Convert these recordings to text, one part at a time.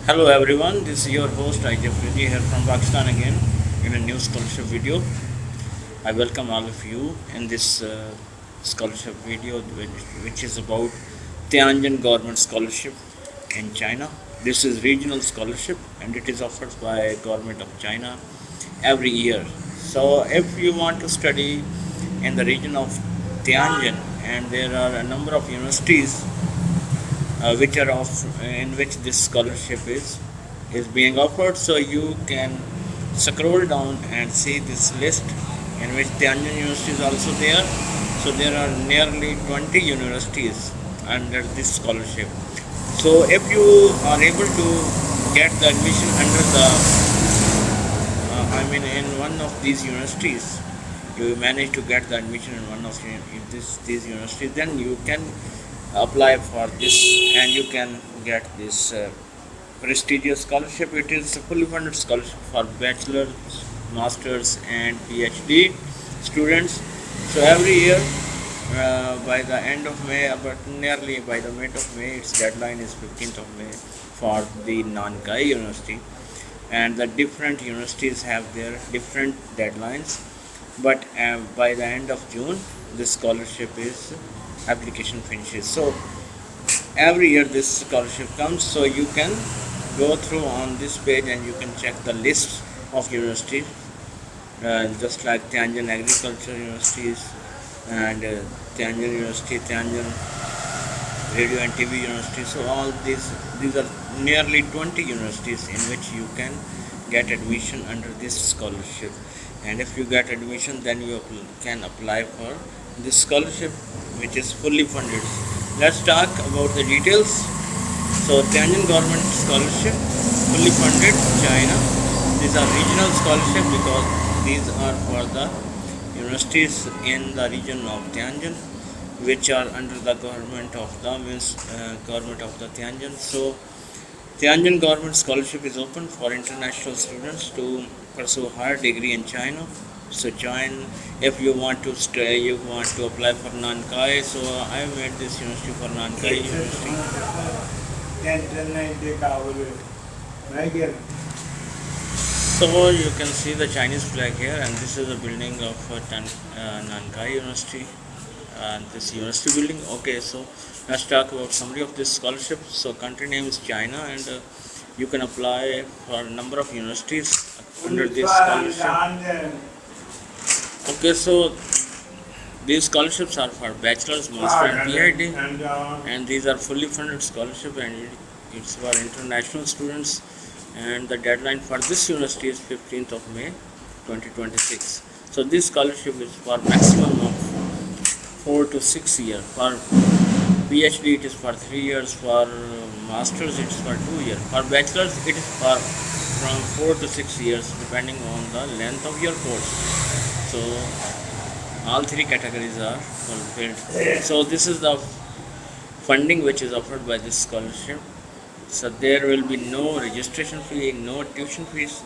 Hello everyone, this is your host Jeffrey here from Pakistan again in a new scholarship video. I welcome all of you in this scholarship video which is about Tianjin Government Scholarship in China. This is regional scholarship and it is offered by Government of China every year. So if you want to study in the region of Tianjin, and there are a number of universities which are in which this scholarship is being offered. So you can scroll down and see this list in which Tianjin University is also there. So there are nearly 20 universities under this scholarship. So if you are able to get the admission under in one of these universities, you manage to get the admission in one of these universities, then you can apply for this and you can get this prestigious scholarship. It is a fully funded scholarship for bachelor's, masters and PhD students. So every year by the end of May, but nearly by the mid of May, its deadline is 15th of May for the Nankai University, and the different universities have their different deadlines, but by the end of June this scholarship is application finishes. So every year this scholarship comes, so you can go through on this page and you can check the list of universities, just like Tianjin Agriculture Universities and Tianjin University, Tianjin Radio and TV University. So all these are nearly 20 universities in which you can get admission under this scholarship, and if you get admission then you can apply for this scholarship which is fully funded. Let's talk about the details. So Tianjin Government Scholarship, fully funded, China. These are regional scholarship because these are for the universities in the region of Tianjin, which are under the government of the Tianjin. So Tianjin Government Scholarship is open for international students to pursue higher degree in China. So join if you want to stay, you want to apply for Nankai. So I made this university for Nankai University. So you can see the Chinese flag here, and this is the building of Nankai University, and this university building. Okay, so let's talk about summary of this scholarship. So country name is China, and you can apply for a number of universities under this scholarship. Okay, so these scholarships are for bachelor's, master and PhD, and these are fully funded scholarship, and it's for international students, and the deadline for this university is 15th of May 2026. So this scholarship is for maximum of 4 to 6 years. For PhD it is for 3 years, for masters it is for 2 years, for bachelor's it is for from 4 to 6 years depending on the length of your course. So all three categories are fulfilled. So this is the funding which is offered by this scholarship. So there will be no registration fee, no tuition fees.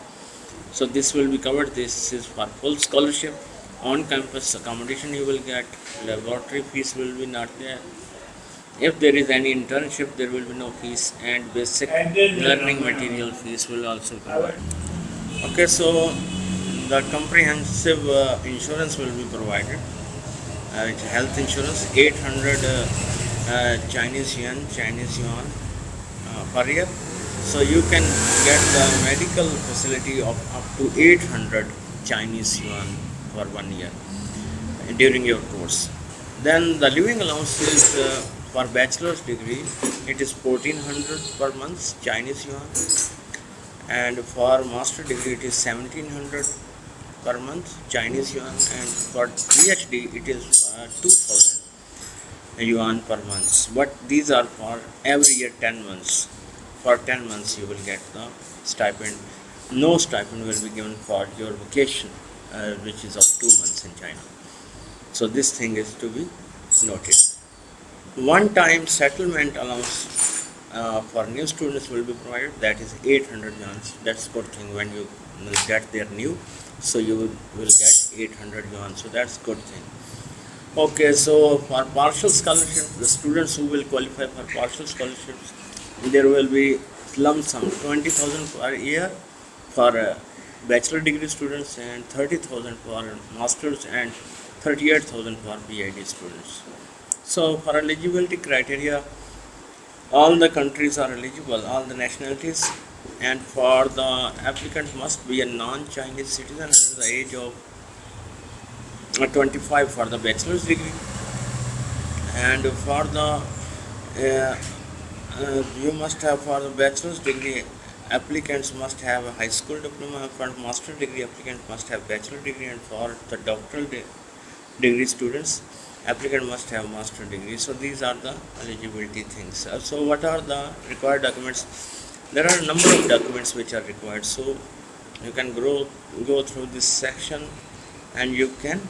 So this will be covered. This is for full scholarship. On campus accommodation you will get. Laboratory fees will be not there. If there is any internship, there will be no fees, and basic learning material fees will also be provided. Okay, so the comprehensive insurance will be provided. It's health insurance, 800 Chinese yuan per year. So you can get the medical facility of up to 800 Chinese yuan for 1 year during your course. Then the living allowance is for bachelor's degree, it is 1400 per month Chinese yuan, and for master degree it is 1700 per month Chinese yuan, and for PhD it is 2000 yuan per month. But these are for every year 10 months. For 10 months you will get the stipend. No stipend will be given for your vacation, which is of 2 months in China. So this thing is to be noted. One-time settlement allowance for new students will be provided. That is 800 yuan. That's good thing when you get there new. So you will get 800 yuan. So that's good thing. Okay, so for partial scholarship, the students who will qualify for partial scholarships, there will be lump sum 20,000 per year for bachelor degree students and 30,000 for masters and 38,000 for PhD students. So for eligibility criteria, all the countries are eligible, all the nationalities, and for the applicant must be a non-Chinese citizen under the age of 25 for the bachelor's degree, and for the you must have, for the bachelor's degree applicants must have a high school diploma, for master degree applicant must have bachelor degree, and for the doctoral degree students applicant must have master degree. So these are the eligibility things. So what are the required documents? There are a number of documents which are required, so you can go through this section and you can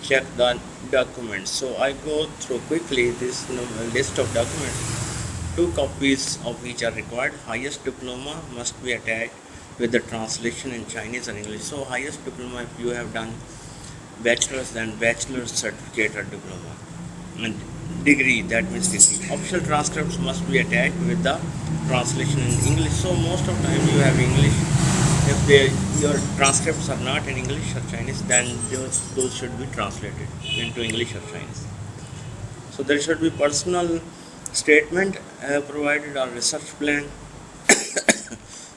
check the documents. So I go through quickly this list of documents. 2 copies of each are required. Highest diploma must be attached with the translation in Chinese and English. So highest diploma, if you have done bachelor's, then bachelor's certificate or diploma, and degree, that means degree. Official transcripts must be attached with the translation in English. So most of the time you have English. If your transcripts are not in English or Chinese, then those should be translated into English or Chinese. So there should be personal statement provided, or research plan.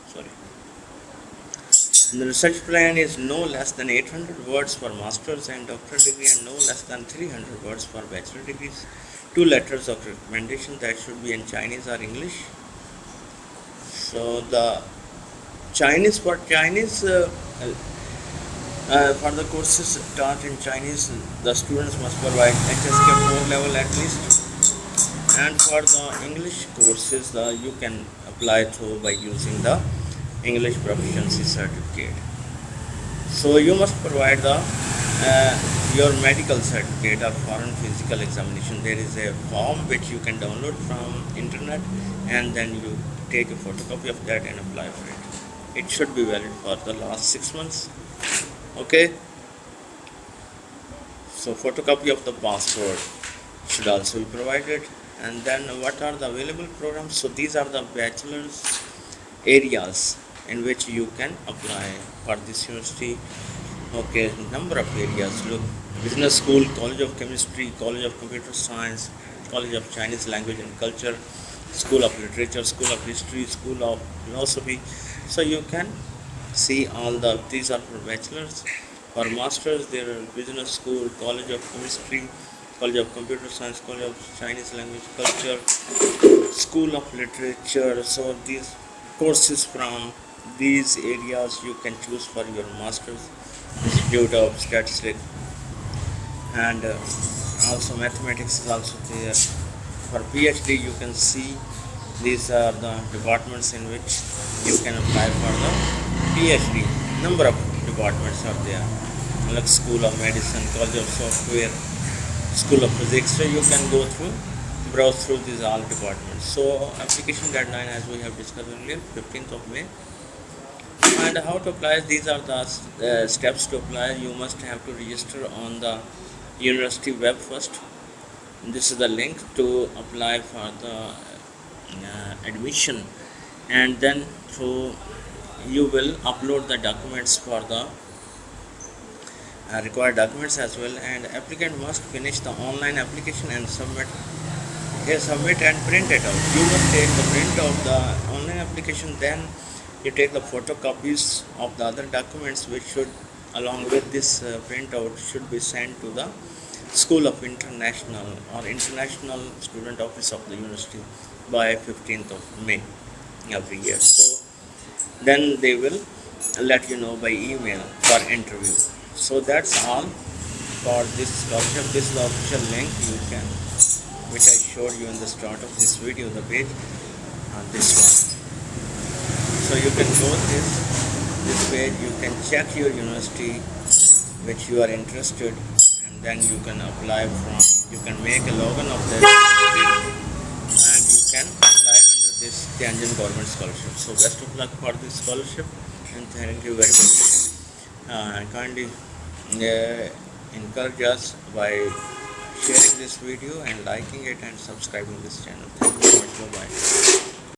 Sorry. The research plan is no less than 800 words for master's and doctoral degree, and no less than 300 words for bachelor degrees. 2 letters of recommendation that should be in Chinese or English. So the Chinese, for the courses taught in Chinese, the students must provide HSK 4 level at least. And for the English courses, you can apply through by using the English proficiency certificate. So you must provide the your medical certificate or foreign physical examination. There is a form which you can download from internet, and then you take a photocopy of that and apply for it. It should be valid for the last 6 months. Okay. So photocopy of the passport should also be provided. And then what are the available programs? So these are the bachelor's areas in which you can apply for this university. Okay, number of areas. Look, business school, college of chemistry, college of computer science, college of Chinese language and culture, school of literature, school of history, school of philosophy. So you can see all these are for bachelors. For masters, there are business school, college of chemistry, college of computer science, college of Chinese language culture, school of literature. So these courses from these areas you can choose for your masters. Institute of statistics, and also mathematics is also there. For PhD, you can see these are the departments in which you can apply for the PhD. Number of departments are there, like School of Medicine, College of Software, School of Physics. So you can browse through these all departments. So application deadline, as we have discussed earlier, 15th of May. And how to apply? These are the steps to apply. You must have to register on the university web first. This is the link to apply for the admission, and then you will upload the documents for the required documents as well. And applicant must finish the online application and submit and print it out. You must take the print of the online application, then you take the photocopies of the other documents, which should, along with this printout, should be sent to the School of International Student Office of the university by 15th of May every year. So then they will let you know by email for interview. So that's all for this scholarship. This is the official link which I showed you in the start of this video, the page, this one. So you can go this page, you can check your university which you are interested, and then you can apply from, you can make a login of that university, and you can apply under this Tianjin Government Scholarship. So best of luck for this scholarship, and thank you very much. Kindly encourage us by sharing this video and liking it and subscribing this channel. Thank you very much. Bye bye.